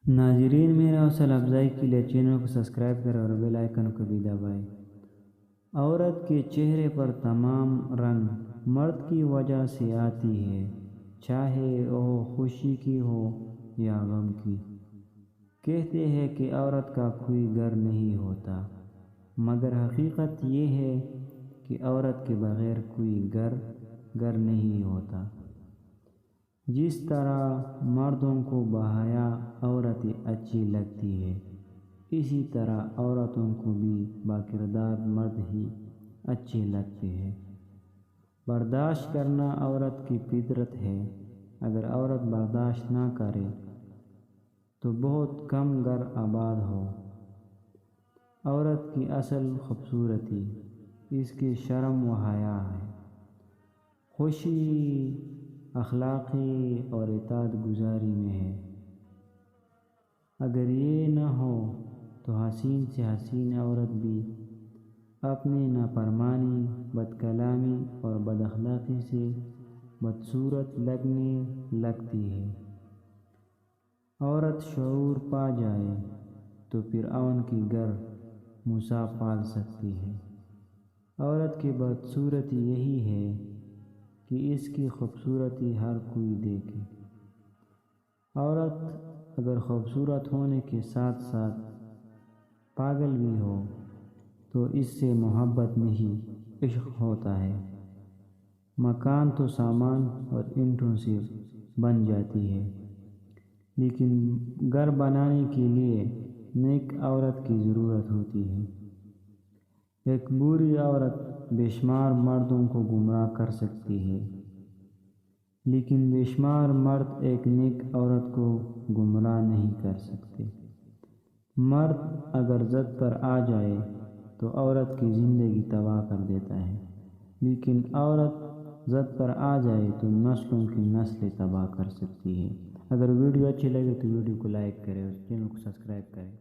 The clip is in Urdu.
ناظرین، میرا حوصلہ افزائی کے لیے چینل کو سبسکرائب کریں اور بیل آئیکن کو بھی دبائیں۔ عورت کے چہرے پر تمام رنگ مرد کی وجہ سے آتی ہے، چاہے وہ خوشی کی ہو یا غم کی۔ کہتے ہیں کہ عورت کا کوئی گھر نہیں ہوتا، مگر حقیقت یہ ہے کہ عورت کے بغیر کوئی گھر نہیں ہوتا۔ جس طرح مردوں کو باحیا عورتیں اچھی لگتی ہے، اسی طرح عورتوں کو بھی باکردار مرد ہی اچھے لگتے ہیں۔ برداشت کرنا عورت کی فطرت ہے۔ اگر عورت برداشت نہ کرے تو بہت کم گھر آباد ہو۔ عورت کی اصل خوبصورتی اس کی شرم و حیا ہے، خوشی، اخلاقی اور اطاعت گزاری میں ہے۔ اگر یہ نہ ہو تو حسین سے حسین عورت بھی اپنی نافرمانی، بد کلامی اور بد اخلاقی سے بدصورت لگنے لگتی ہے۔ عورت شعور پا جائے تو فرعون کی گھر موسیٰ پال سکتی ہے۔ عورت کی بدصورتی یہی ہے کہ اس کی خوبصورتی ہر کوئی دیکھے۔ عورت اگر خوبصورت ہونے کے ساتھ ساتھ پاگل بھی ہو تو اس سے محبت نہیں، عشق ہوتا ہے۔ مکان تو سامان اور اینٹوں سے بن جاتی ہے، لیکن گھر بنانے کے لیے نیک عورت کی ضرورت ہوتی ہے۔ ایک بری عورت بے شمار مردوں کو گمراہ کر سکتی ہے، لیکن بے شمار مرد ایک نیک عورت کو گمراہ نہیں کر سکتے۔ مرد اگر ضد پر آ جائے تو عورت کی زندگی تباہ کر دیتا ہے، لیکن عورت ضد پر آ جائے تو نسلوں کی نسلیں تباہ کر سکتی ہے۔ اگر ویڈیو اچھی لگے تو ویڈیو کو لائک کریں اور چینل کو سبسکرائب کریں۔